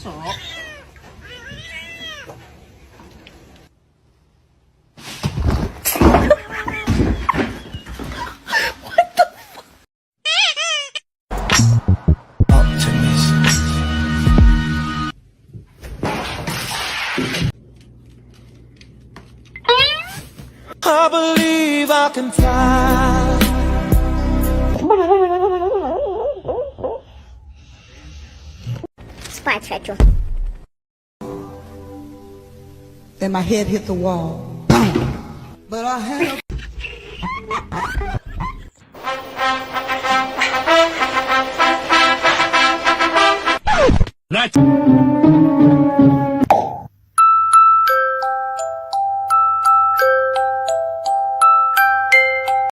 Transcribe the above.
ศก I believe I can fly. Спать хочу. Then my head hit the wall. Boom. But I had a